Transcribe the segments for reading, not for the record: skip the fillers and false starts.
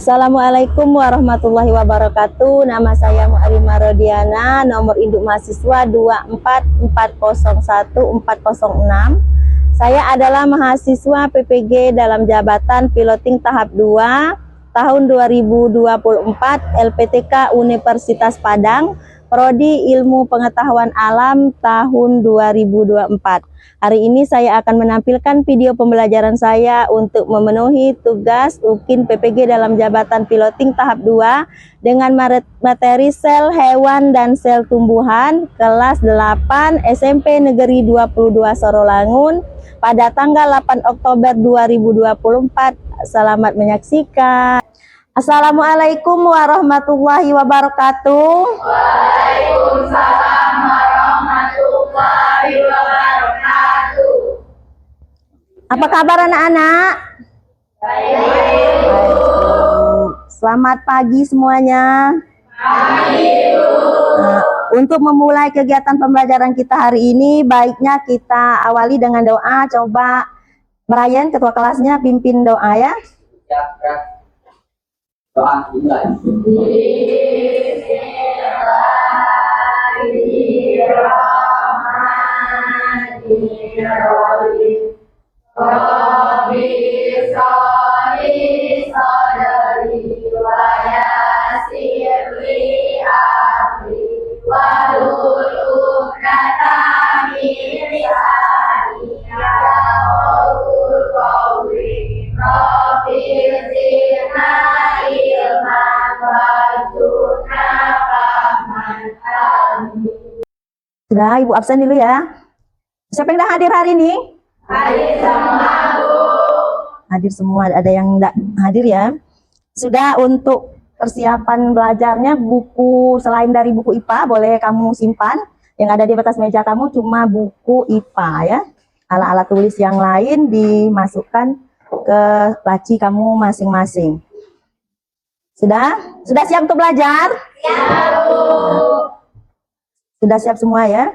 Assalamualaikum warahmatullahi wabarakatuh. Nama saya Mu'alimah Rodiana, nomor induk mahasiswa 24401-406. Saya adalah mahasiswa PPG dalam jabatan piloting tahap 2 tahun 2024 LPTK Universitas Padang, Prodi Ilmu Pengetahuan Alam tahun 2024. Hari ini saya akan menampilkan video pembelajaran saya untuk memenuhi tugas UKIN PPG dalam jabatan piloting tahap 2 dengan materi sel hewan dan sel tumbuhan kelas 8 SMP Negeri 22 Sorolangun pada tanggal 8 Oktober 2024. Selamat menyaksikan. Assalamualaikum warahmatullahi wabarakatuh. Waalaikumsalam warahmatullahi wabarakatuh. Apa kabar anak-anak? Baik. Selamat pagi semuanya. Untuk memulai kegiatan pembelajaran kita hari ini, baiknya kita awali dengan doa. Coba Merayan, ketua kelasnya, pimpin doa ya. Doa dimulai. Bismillahirrahmanirrahim. Rabbi sholli sadri wa yassir li amri wahlul 'uqdatam min lisani yafqahu qawli. Rabbi zidna ilman warzuqna fahman. Amin. Sudah, Ibu absen dulu ya. Siapa yang dah hadir hari ini? Hadir semua, Bu. Hadir semua, ada yang tidak hadir ya. Sudah, untuk persiapan belajarnya, buku selain dari buku IPA boleh kamu simpan. Yang ada di atas meja kamu cuma buku IPA ya. Alat-alat tulis yang lain dimasukkan ke laci kamu masing-masing. Sudah? Sudah siap untuk belajar? Siap, Bu. Sudah siap semua ya?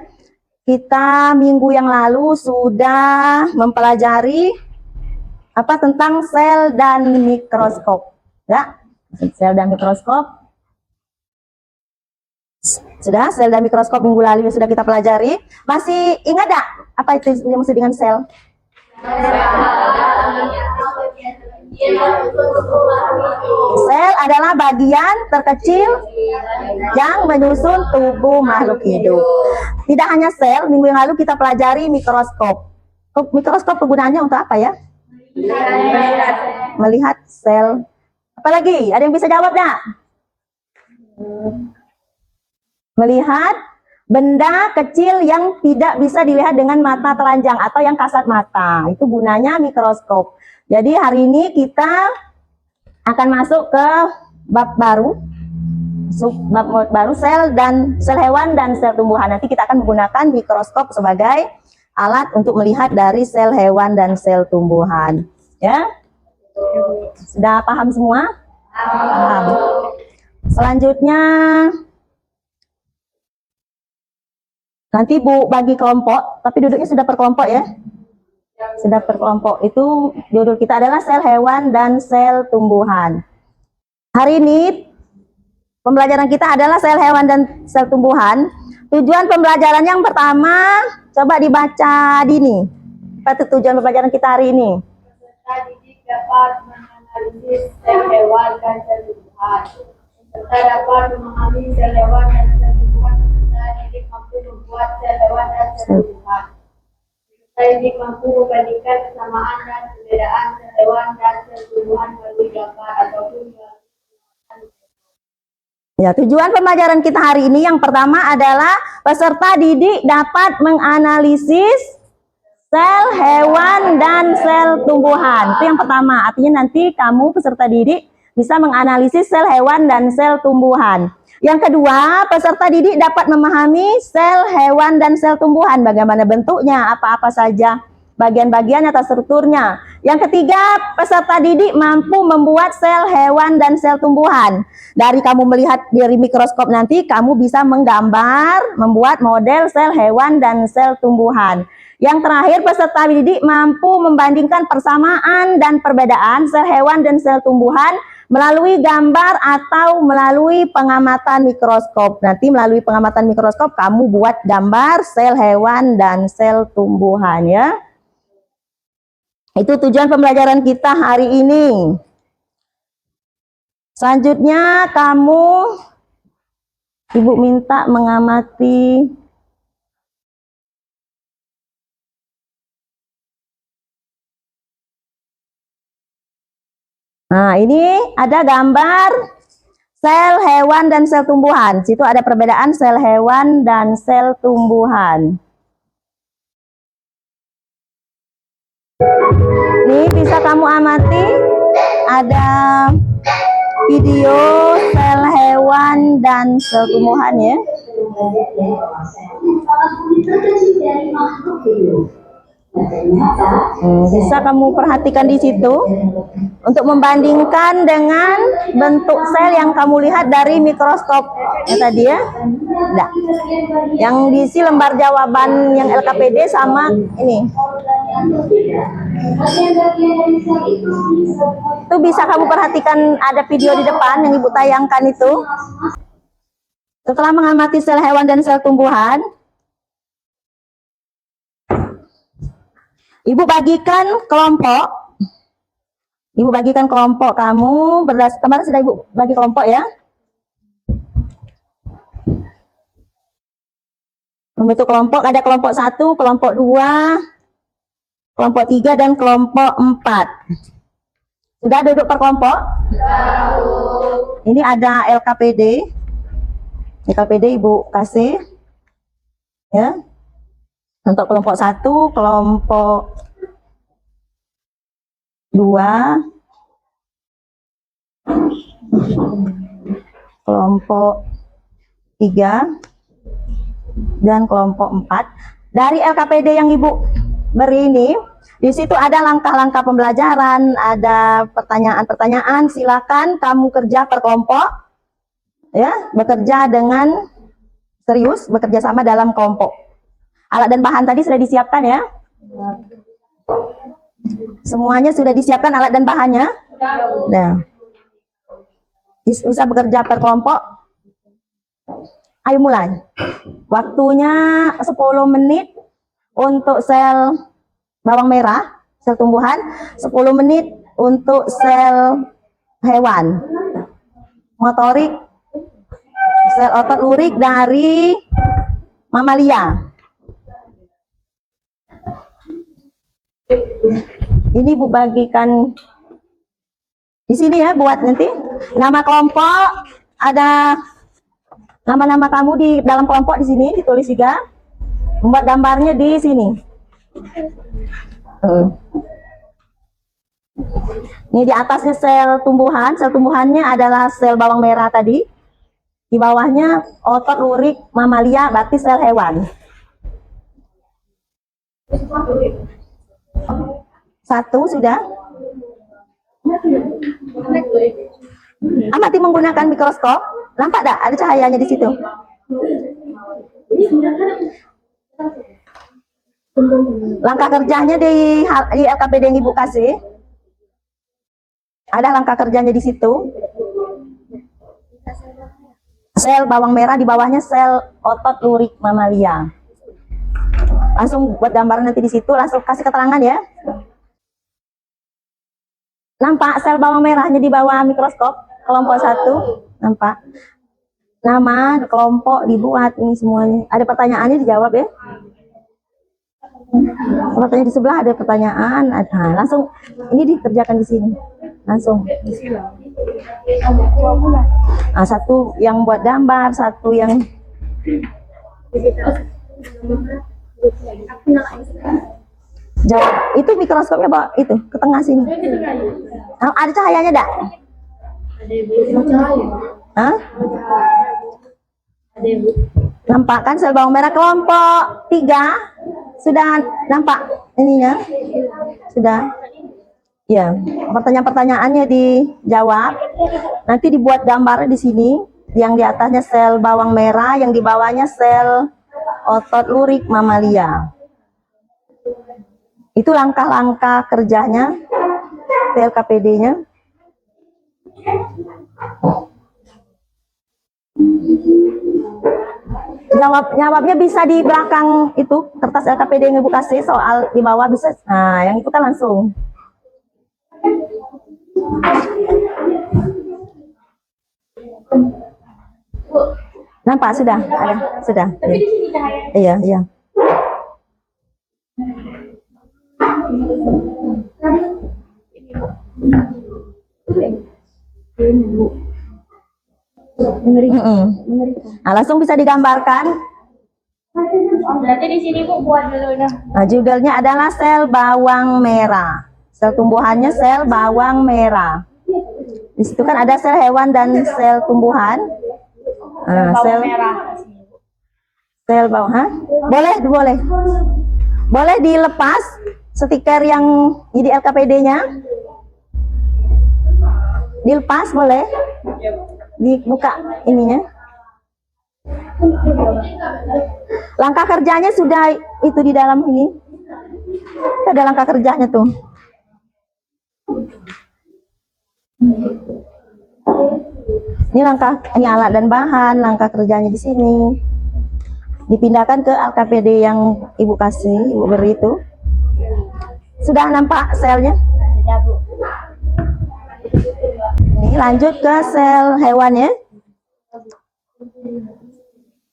Kita minggu yang lalu sudah mempelajari apa tentang sel dan mikroskop. Ya? Sel dan mikroskop. Sudah, sel dan mikroskop minggu lalu sudah kita pelajari. Masih ingat tak apa itu yang maksud dengan sel? Sel adalah bagian terkecil yang menyusun tubuh makhluk hidup. Tidak hanya sel, minggu yang lalu kita pelajari mikroskop. Mikroskop penggunaannya untuk apa ya? Melihat sel. Apalagi? Ada yang bisa jawab enggak? Melihat benda kecil yang tidak bisa dilihat dengan mata telanjang atau yang kasat mata. Itu gunanya mikroskop. Jadi hari ini kita akan masuk ke bab baru. Bab baru sel hewan dan sel tumbuhan. Nanti kita akan menggunakan mikroskop sebagai alat untuk melihat dari sel hewan dan sel tumbuhan. Ya? Sudah paham semua? Paham. Selanjutnya nanti Bu bagi kelompok, tapi duduknya sudah per kelompok ya. Sudah per kelompok. Itu judul kita adalah sel hewan dan sel tumbuhan. Hari ini pembelajaran kita adalah sel hewan dan sel tumbuhan. Tujuan pembelajaran yang pertama, coba dibaca Dini. Apa tujuan pembelajaran kita hari ini? Peserta didik dapat menganalisis sel hewan dan sel tumbuhan. Peserta dapat memahami sel hewan dan sel tumbuhan. Peserta didik mampu membuat sel hewan dan sel tumbuhan. Peserta didik mampu membandingkan kesamaan dan perbedaan sel hewan dan sel tumbuhan melalui gambar ataupun Ya, tujuan pembelajaran kita hari ini yang pertama adalah peserta didik dapat menganalisis sel hewan dan sel tumbuhan. Itu yang pertama. Artinya nanti kamu peserta didik bisa menganalisis sel hewan dan sel tumbuhan. Yang kedua, peserta didik dapat memahami sel hewan dan sel tumbuhan. Bagaimana bentuknya, apa-apa saja bagian-bagian atau strukturnya. Yang ketiga, peserta didik mampu membuat sel hewan dan sel tumbuhan. Dari kamu melihat dari mikroskop nanti, kamu bisa menggambar, membuat model sel hewan dan sel tumbuhan. Yang terakhir, peserta didik mampu membandingkan persamaan dan perbedaan sel hewan dan sel tumbuhan Melalui gambar atau melalui pengamatan mikroskop. Nanti melalui pengamatan mikroskop kamu buat gambar sel hewan dan sel tumbuhan ya. Itu tujuan pembelajaran kita hari ini. Selanjutnya Ibu minta mengamati Nah, ini ada gambar sel hewan dan sel tumbuhan. Situ ada perbedaan sel hewan dan sel tumbuhan. Ini bisa kamu amati, ada video sel hewan dan sel tumbuhan ya. Bisa kamu perhatikan di situ untuk membandingkan dengan bentuk sel yang kamu lihat dari mikroskop ya tadi ya. Nah, yang diisi lembar jawaban yang LKPD sama ini. Itu bisa kamu perhatikan, ada video di depan yang Ibu tayangkan itu. Setelah mengamati sel hewan dan sel tumbuhan, Ibu bagikan kelompok. Ibu bagikan kelompok kamu berdasarkan kemarin sudah Ibu bagi kelompok ya. Membentuk kelompok, ada kelompok 1, kelompok 2, kelompok 3 dan kelompok 4. Sudah duduk per kelompok? Ini ada LKPD. LKPD Ibu kasih ya. Untuk kelompok 1, kelompok 2, kelompok 3, dan kelompok 4. Dari LKPD yang Ibu beri ini, di situ ada langkah-langkah pembelajaran, ada pertanyaan-pertanyaan. Silakan kamu kerja per kelompok, ya, bekerja dengan serius, bekerja sama dalam kelompok. Alat dan bahan tadi sudah disiapkan ya? Semuanya sudah disiapkan alat dan bahannya? Nah, bisa bekerja per kelompok. Ayo mulai. Waktunya 10 menit untuk sel bawang merah, sel tumbuhan, 10 menit untuk sel hewan. Motorik, sel otot lurik dari mamalia. Ini Bu bagikan di sini ya, buat nanti nama kelompok, ada nama-nama kamu di dalam kelompok di sini ditulis juga. Membuat gambarnya di sini. Ini di atasnya sel tumbuhan, sel tumbuhannya adalah sel bawang merah tadi. Di bawahnya otot lurik mamalia, berarti sel hewan. 1 sudah. Amati menggunakan mikroskop. Nampak tak ada cahayanya di situ? Langkah kerjanya di LKPD yang Ibu kasih. Ada langkah kerjanya di situ. Sel bawang merah, di bawahnya sel otot lurik mamalia. Langsung buat gambaran nanti di situ, langsung kasih keterangan ya. Nampak sel bawang merahnya di bawah mikroskop, kelompok 1, nampak. Nama kelompok dibuat ini semuanya. Ada pertanyaannya dijawab ya. Pertanyaan di sebelah ada pertanyaan, nah, langsung ini dikerjakan di sini. Langsung. Nah, 1 yang buat gambar, 1 yang jawab. Itu mikroskopnya bawa itu ke tengah sini. Nah, ada cahayanya enggak? Hah? Nampak kan sel bawang merah kelompok 3? Sudah nampak ininya? Sudah. Ya, pertanyaan-pertanyaannya dijawab. Nanti dibuat gambarnya di sini. Yang di atasnya sel bawang merah, yang di bawahnya sel otot lurik mamalia. Itu langkah-langkah kerjanya, LKPD-nya. Jawabnya bisa di belakang itu kertas LKPD yang ibu kasih, soal di bawah bisa. Nah, yang itu kan langsung. Nampak sudah? Ada, sudah. Tapi di sini cahaya. Iya, iya. Nah, langsung bisa digambarkan. Berarti di sini Bu buat dulu nah. Nah, judulnya adalah sel bawang merah. Sel tumbuhannya sel bawang merah. Di situ kan ada sel hewan dan sel tumbuhan. Nah, sel Merah. sel bawang, ha? Boleh. Boleh dilepas stiker yang jadi LKPD-nya. Dilepas boleh. Dibuka ininya. Langkah kerjanya sudah itu di dalam ini. Ada langkah kerjanya tuh. Ini alat dan bahan, langkah kerjanya di sini. Dipindahkan ke LKPD yang ibu kasih, ibu beri itu. Sudah nampak selnya? Sudah Bu. Ini lanjut ke sel hewannya.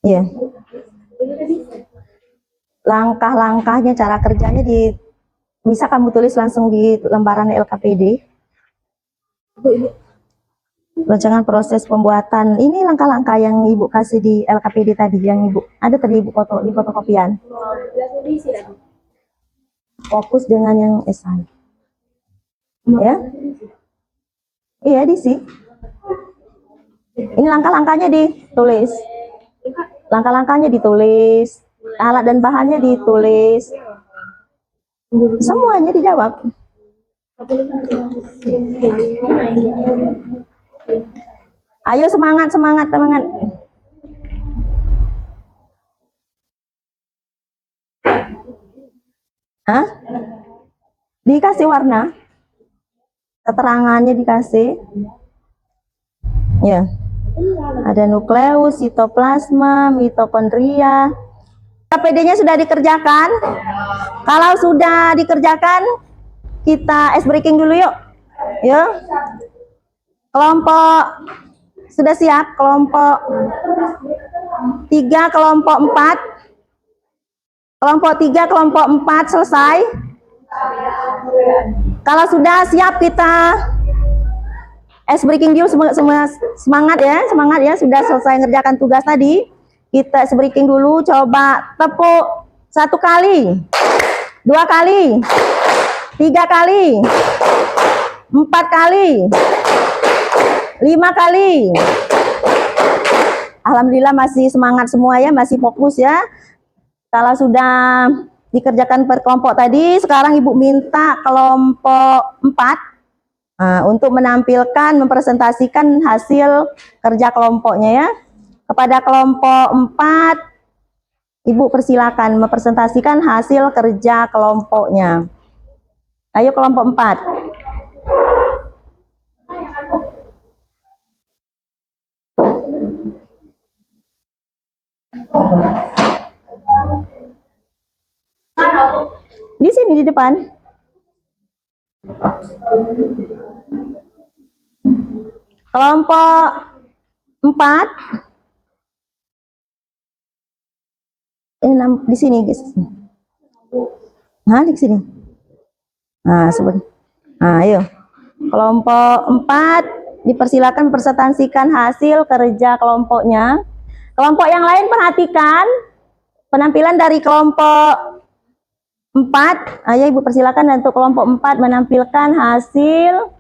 Iya. Langkah-langkahnya, cara kerjanya bisa kamu tulis langsung di lembaran LKPD. Rancangan proses pembuatan. Ini langkah-langkah yang ibu kasih di LKPD tadi, yang ibu ada tadi ibu foto di fotokopian. Fokus dengan yang esai. Ya. Iya, diisi. Ini langkah-langkahnya ditulis. Langkah-langkahnya ditulis. Alat dan bahannya ditulis. Semuanya dijawab. Ayo semangat. Hah? Dikasih warna. Keterangannya dikasih. Ya. Ada nukleus, sitoplasma, mitokondria. LKPD-nya sudah dikerjakan? Kalau sudah dikerjakan, kita ice breaking dulu yuk. Yuk. Kelompok sudah siap? Kelompok 3, kelompok 4. Kelompok 3, kelompok 4 selesai. Kalau sudah siap, kita ice breaking dulu. Semangat ya, sudah selesai ngerjakan tugas tadi. Kita ice breaking dulu, coba tepuk 1 kali, 2 kali, 3 kali, 4 kali, 5 kali. Alhamdulillah masih semangat semua ya, masih fokus ya. Kalau sudah dikerjakan per kelompok tadi, sekarang ibu minta kelompok 4 untuk menampilkan, mempresentasikan hasil kerja kelompoknya ya. Kepada kelompok 4, ibu persilakan mempresentasikan hasil kerja kelompoknya. Ayo kelompok 4. Di sini di depan. Kelompok 4. Di sini guys. Nah, di sini. Nah, sebentar. Nah, ayo. Kelompok 4 dipersilakan presentasikan hasil kerja kelompoknya. Kelompok yang lain perhatikan penampilan dari kelompok 4. Ayo ibu persilakan untuk kelompok 4 menampilkan hasil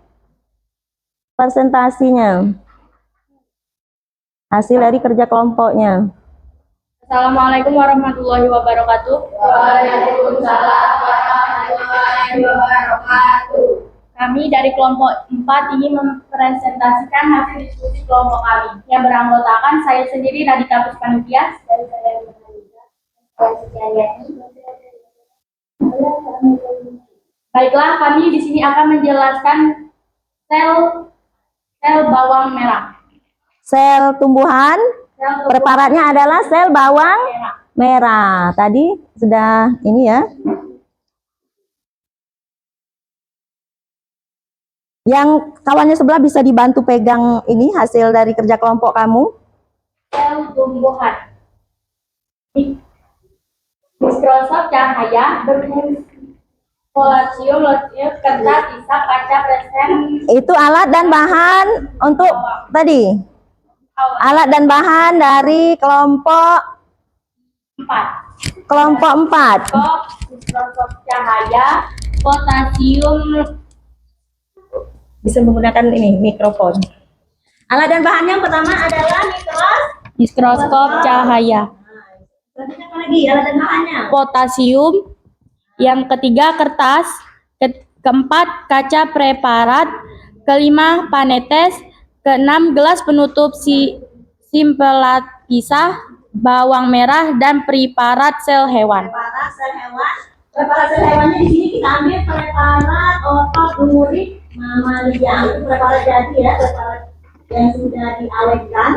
presentasinya. Hasil dari kerja kelompoknya. Assalamualaikum warahmatullahi wabarakatuh. Waalaikumsalam warahmatullahi wabarakatuh. Kami dari kelompok 4 ingin mempresentasikan hasil diskusi kelompok kami yang beranggotakan saya sendiri Radita Puspanitia dan saya Baiklah, kami di sini akan menjelaskan sel Sel bawang merah. Sel tumbuhan, Sel tumbuhan preparatnya adalah sel bawang merah. merah. Tadi sudah ini ya. Yang kawannya sebelah bisa dibantu pegang ini hasil dari kerja kelompok kamu. Sel tumbuhan. Mikroskop cahaya berfungsi polasium, losium, kertas, sisa, kaca, present, Itu alat dan bahan untuk tadi. Alat dan bahan dari kelompok 4. 4. Mikroskop cahaya, potasium, Bisa menggunakan ini mikrofon. Alat dan bahan yang pertama adalah mikroskop cahaya, Selanjutnya apa lagi alat dan bahannya? potasium, yang ketiga kertas, keempat kaca preparat, kelima panetes, keenam gelas penutup simpelat pisah, bawang merah, dan preparat sel hewan. Preparat sel hewan. Preparat sel hewannya di sini kita ambil preparat otot duri mamalia. Itu preparat jadi ya, preparat yang sudah diawetkan.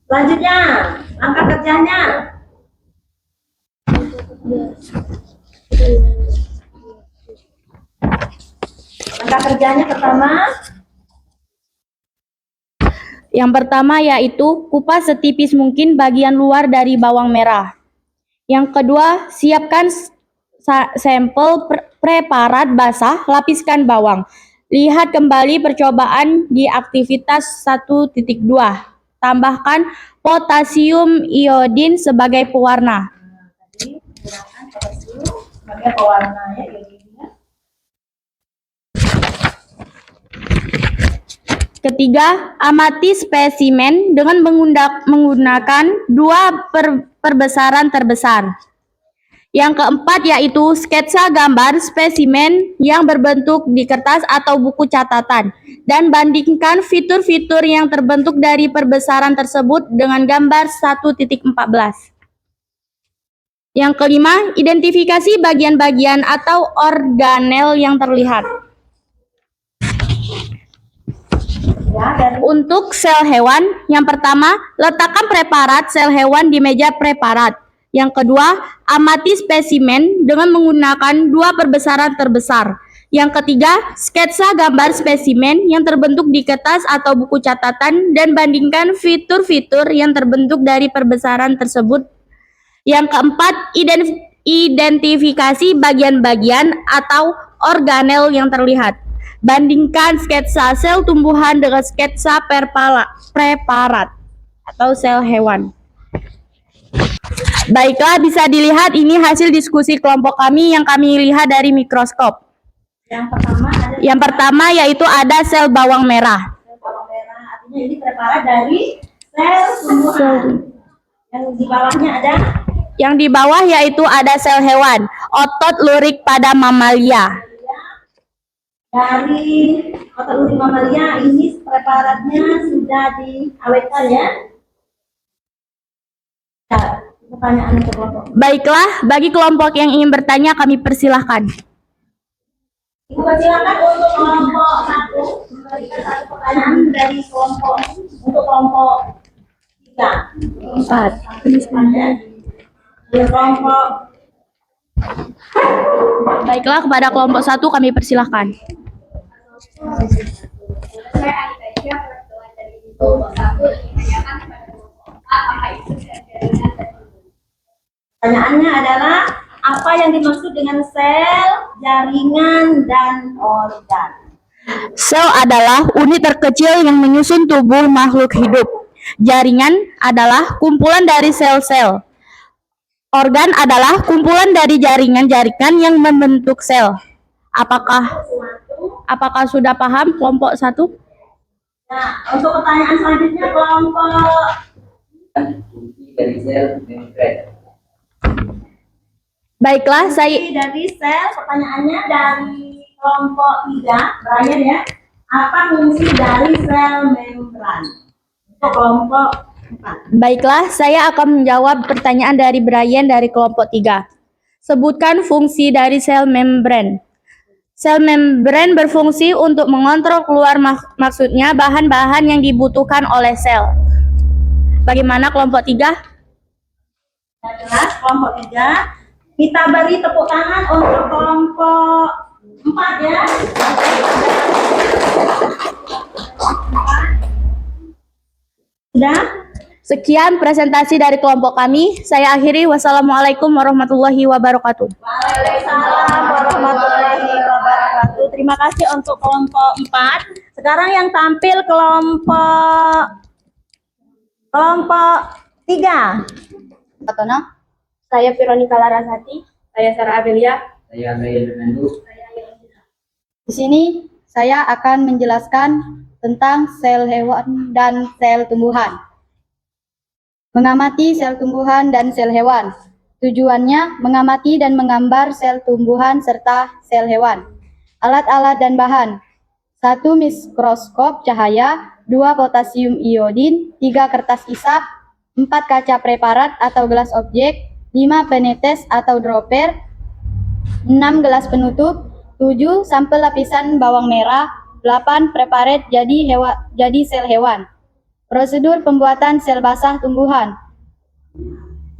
Selanjutnya, langkah kerjanya. Langkah kerjanya pertama, Yang pertama yaitu kupas setipis mungkin bagian luar dari bawang merah. Yang kedua, siapkan sampel preparat basah, lapiskan bawang. Lihat kembali percobaan di aktivitas 1.2. Tambahkan potasium iodin sebagai pewarna. tadi gunakan potasium sebagai pewarna ya, iodinnya. Ketiga, amati spesimen dengan menggunakan 2 perbesaran terbesar. Yang keempat yaitu sketsa gambar spesimen yang berbentuk di kertas atau buku catatan dan bandingkan fitur-fitur yang terbentuk dari perbesaran tersebut dengan gambar 1.14. Yang kelima, identifikasi bagian-bagian atau organel yang terlihat. Ya, dari Untuk sel hewan, yang pertama, letakkan preparat sel hewan di meja preparat. Yang kedua, amati spesimen dengan menggunakan 2 perbesaran terbesar. Yang ketiga, sketsa gambar spesimen yang terbentuk di kertas atau buku catatan dan bandingkan fitur-fitur yang terbentuk dari perbesaran tersebut. Yang keempat, identifikasi bagian-bagian atau organel yang terlihat. Bandingkan sketsa sel tumbuhan dengan sketsa preparat atau sel hewan. Baiklah, bisa dilihat ini hasil diskusi kelompok kami yang kami lihat dari mikroskop. yang pertama ada Yaitu ada sel bawang merah. sel bawang merah, artinya ini preparat dari sel tumbuhan. Yang di bawahnya ada Yang di bawah yaitu ada sel hewan, otot lurik pada mamalia. dari otot lurik mamalia, ini preparatnya sudah diawetkan ya. Pertanyaan untuk kelompok. Baiklah, bagi kelompok yang ingin bertanya kami persilahkan. Ibu persilakan untuk kelompok 1 memberikan satu pertanyaan dari kelompok untuk kelompok 3. 4. Dari kelompok Baiklah, kepada kelompok 1 kami persilahkan. Saya Anitasia, perwakilan dari kelompok 1 ingin menanyakan kepada kelompok 4 apa itu jaringan dan pertanyaannya adalah apa yang dimaksud dengan sel, jaringan, dan organ? Sel adalah unit terkecil yang menyusun tubuh makhluk hidup. Jaringan adalah kumpulan dari sel-sel. Organ adalah kumpulan dari jaringan-jaringan yang membentuk sel. Apakah sudah paham kelompok 1? Nah, untuk pertanyaan selanjutnya kelompok dari sel membran. Baiklah, saya dari sel, pertanyaannya dari kelompok 3, Brian ya. Apa fungsi dari sel membran? Untuk kelompok 4. Baiklah, saya akan menjawab pertanyaan dari Brian dari kelompok 3. Sebutkan fungsi dari sel membran. Sel membran berfungsi untuk mengontrol keluar maksudnya bahan-bahan yang dibutuhkan oleh sel. Bagaimana kelompok 3? Jelas, kelompok 3. Kita beri tepuk tangan untuk kelompok 4 ya. Sudah? Sekian presentasi dari kelompok kami. Saya akhiri. Wassalamualaikum warahmatullahi wabarakatuh. Waalaikumsalam warahmatullahi wabarakatuh. Terima kasih untuk kelompok 4. Sekarang yang tampil kelompok 3. Katona. Saya Veronica Larasati. Saya Sarah Abelia. Saya Mail Fernando. Di sini saya akan menjelaskan tentang sel hewan dan sel tumbuhan. Mengamati sel tumbuhan dan sel hewan. Tujuannya mengamati dan menggambar sel tumbuhan serta sel hewan. Alat-alat dan bahan. 1 mikroskop cahaya, 2 potasium iodin, 3 kertas isap, 4 kaca preparat atau gelas objek, 5 penetes atau dropper, 6 gelas penutup, 7 sampel lapisan bawang merah, 8 preparat jadi sel hewan. Prosedur pembuatan sel basah tumbuhan.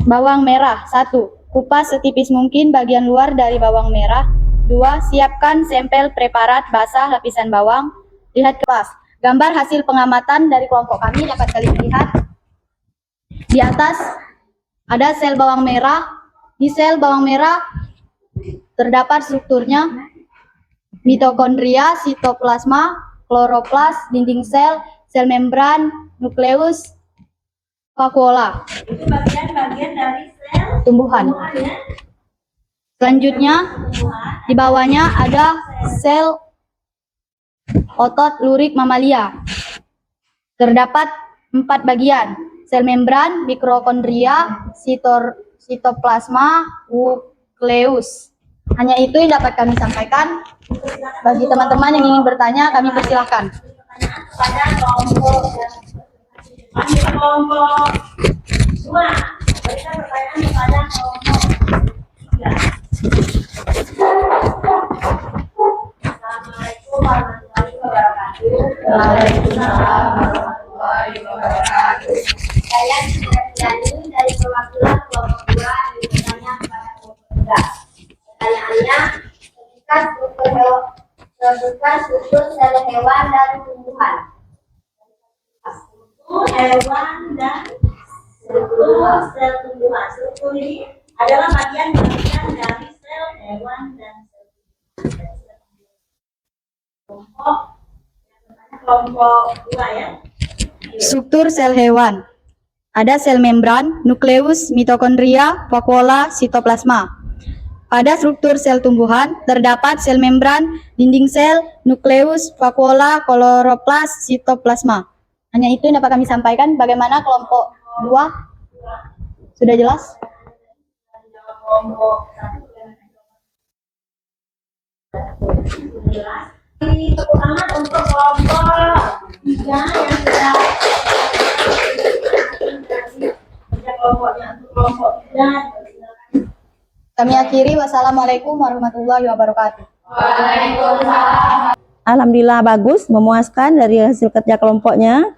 Bawang merah. 1. Kupas setipis mungkin bagian luar dari bawang merah. 2. Siapkan sampel preparat basah lapisan bawang. Lihat kelas. Gambar hasil pengamatan dari kelompok kami dapat kalian lihat. Di atas ada sel bawang merah. Di sel bawang merah terdapat strukturnya mitokondria, sitoplasma, kloroplas, dinding sel, sel membran, nukleus, vakuola. Itu bagian-bagian dari sel Tumbuhan. ya. Selanjutnya di bawahnya ada sel otot lurik mamalia. Terdapat 4 bagian. Sel membran, mitokondria, sitoplasma, nukleus. Hanya itu yang dapat kami sampaikan. Bagi teman-teman yang ingin bertanya, kami persilahkan. Pada kelompok 2. Berikan pertanyaan kepada kelompok 3. Assalamualaikum warahmatullahi wabarakatuh. Waalaikumsalam warahmatullahi wabarakatuh. Saya Sri dari perwakilan kelompok 2 yang bertanya kepada kelompok 3. Pertanyaannya, sebutkan struktur sel hewan dan tumbuhan. Struktur hewan dan struktur sel tumbuhan. Struktur ini adalah bagian-bagian dari sel hewan dan sel tumbuhan. Kelompok 2 ya. Struktur sel hewan. Ada sel membran, nukleus, mitokondria, vakuola, sitoplasma. Pada struktur sel tumbuhan terdapat sel membran, dinding sel, nukleus, vakuola, kloroplas, sitoplasma. Hanya itu yang dapat kami sampaikan. Bagaimana kelompok 2? Sudah jelas? Kelompok 1 jelas. Tepuk tangan untuk kelompok 3 yang sudah kelompoknya untuk kelompok 3. Kami akhiri. Wassalamualaikum warahmatullahi wabarakatuh. Alhamdulillah bagus, memuaskan dari hasil kerja kelompoknya.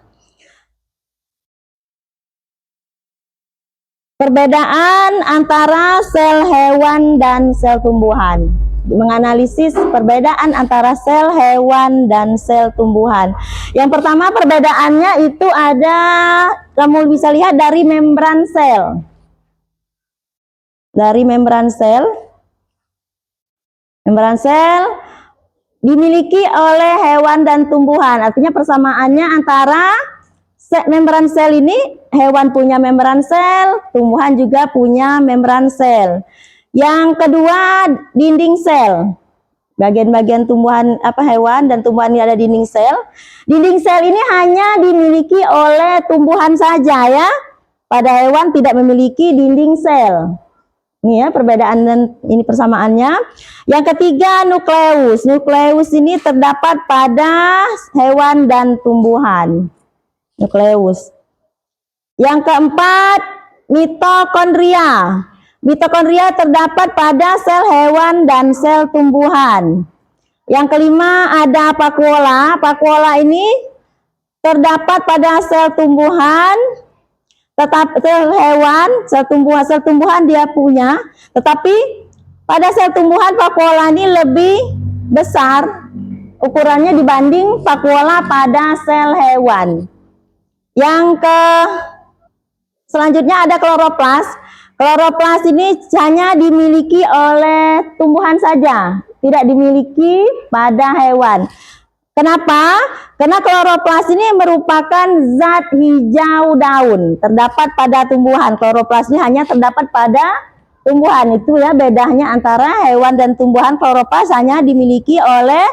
Perbedaan antara sel hewan dan sel tumbuhan. Menganalisis perbedaan antara sel hewan dan sel tumbuhan. Yang pertama perbedaannya itu ada, kamu bisa lihat dari membran sel. Dari membran sel. Membran sel dimiliki oleh hewan dan tumbuhan. Artinya persamaannya antara membran sel ini, hewan punya membran sel, tumbuhan juga punya membran sel. Yang kedua, dinding sel. Bagian-bagian tumbuhan hewan dan tumbuhan ini ada dinding sel. Dinding sel ini hanya dimiliki oleh tumbuhan saja ya. Pada hewan tidak memiliki dinding sel. Ini ya perbedaan dan ini persamaannya. Yang ketiga, nukleus. Nukleus ini terdapat pada hewan dan tumbuhan. Nukleus. Yang keempat, mitokondria. Mitokondria terdapat pada sel hewan dan sel tumbuhan. Yang kelima ada vakuola. Vakuola ini terdapat pada sel tumbuhan, tetap sel hewan, sel tumbuhan dia punya, tetapi pada sel tumbuhan vakuola ini lebih besar ukurannya dibanding vakuola pada sel hewan. Yang selanjutnya ada kloroplas. Kloroplas ini hanya dimiliki oleh tumbuhan saja, tidak dimiliki pada hewan. Kenapa? Karena kloroplas ini merupakan zat hijau daun, terdapat pada tumbuhan. Kloroplas ini hanya terdapat pada tumbuhan. Itu ya bedanya antara hewan dan tumbuhan. Kloroplas hanya dimiliki oleh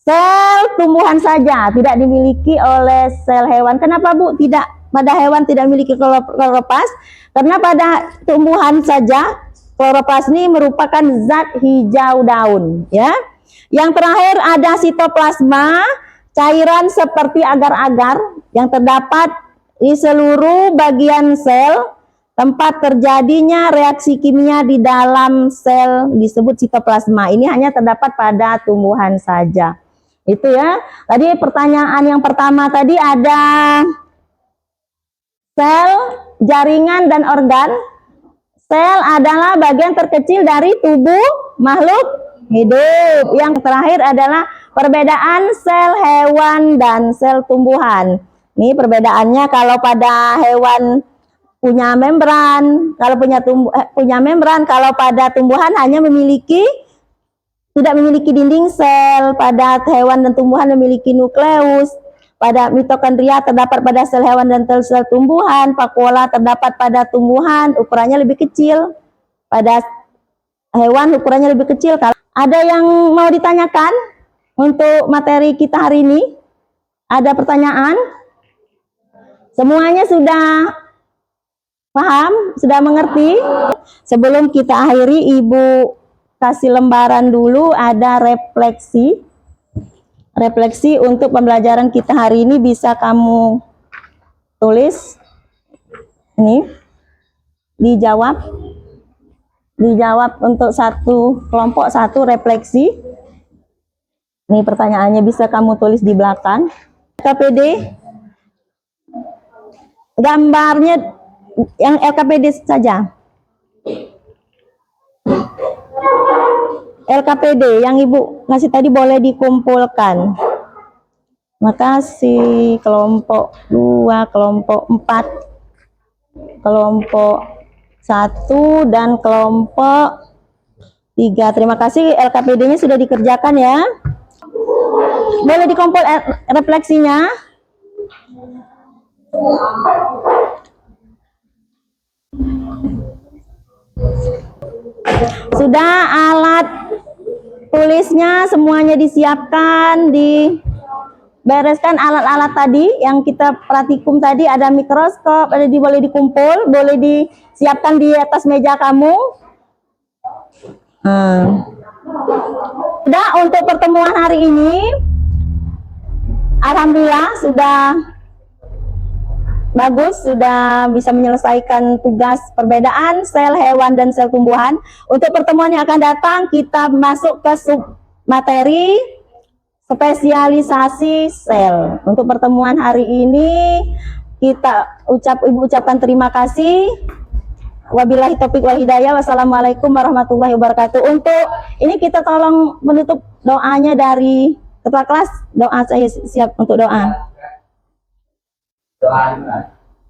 sel tumbuhan saja, tidak dimiliki oleh sel hewan. Kenapa Bu? Tidak, pada hewan tidak memiliki kloroplas, karena pada tumbuhan saja kloroplas ini merupakan zat hijau daun, ya. Yang terakhir ada sitoplasma, cairan seperti agar-agar yang terdapat di seluruh bagian sel. Tempat terjadinya reaksi kimia di dalam sel disebut sitoplasma. Ini hanya terdapat pada tumbuhan saja. Itu ya. Tadi pertanyaan yang pertama tadi ada sel, jaringan, dan organ. Sel adalah bagian terkecil dari tubuh makhluk hidup. Yang terakhir adalah perbedaan sel hewan dan sel tumbuhan. Ini perbedaannya, kalau pada hewan punya membran, kalau punya membran, kalau pada tumbuhan hanya tidak memiliki dinding sel. Pada hewan dan tumbuhan memiliki nukleus. Pada mitokondria terdapat pada sel hewan dan sel tumbuhan. Vakuola terdapat pada tumbuhan, ukurannya lebih kecil. Pada hewan ukurannya lebih kecil. Ada yang mau ditanyakan untuk materi kita hari ini? Ada pertanyaan? Semuanya sudah paham? Sudah mengerti? Sebelum kita akhiri, Ibu kasih lembaran dulu, ada refleksi. Refleksi untuk pembelajaran kita hari ini bisa kamu tulis. Ini dijawab untuk satu kelompok, satu refleksi. Ini pertanyaannya bisa kamu tulis di belakang. LKPD, gambarnya yang LKPD saja. LKPD yang Ibu kasih tadi boleh dikumpulkan. Makasih. Kelompok 2, kelompok 4, kelompok 1, dan kelompok 3. Terima kasih, LKPD-nya sudah dikerjakan ya. Boleh dikumpul refleksinya. Sudah, alat tulisnya semuanya disiapkan, dibereskan alat-alat tadi yang kita praktikum tadi. Ada mikroskop, boleh dikumpul, boleh disiapkan di atas meja kamu. Sudah, untuk pertemuan hari ini alhamdulillah sudah bagus, sudah bisa menyelesaikan tugas perbedaan sel hewan dan sel tumbuhan. Untuk pertemuan yang akan datang, kita masuk ke sub materi spesialisasi sel. Untuk pertemuan hari ini, Ibu ucapkan terima kasih. Wabillahi taufiq wal hidayah. Wassalamualaikum warahmatullahi wabarakatuh. Untuk ini kita tolong menutup doanya dari ketua kelas. Doa, saya siap untuk doa. Doa.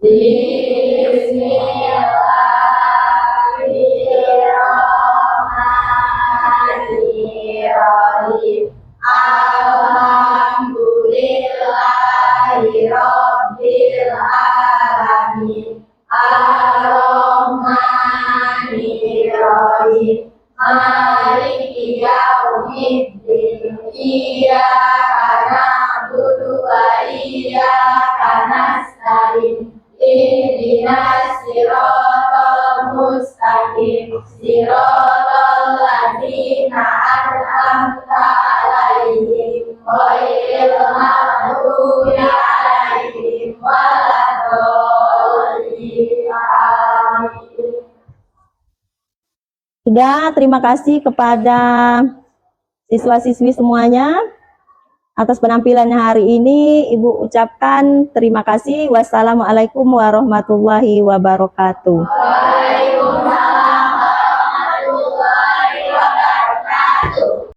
Bismillahirrahmanirrahim. Alhamdulillahirabbil alamin. Ar-Rahmanir-Rahim. Maliki yaumiddin. Iyyaka na'budu wa iyyaka nasta'in. Ihdinas siratal mustaqim. Siratal ladzina an'amta 'alaihim ghairil maghdubi 'alaihim waladdallin. Amin. Sudah, terima kasih kepada Siswa-siswi semuanya, atas penampilannya hari ini, Ibu ucapkan terima kasih. Wassalamualaikum warahmatullahi wabarakatuh.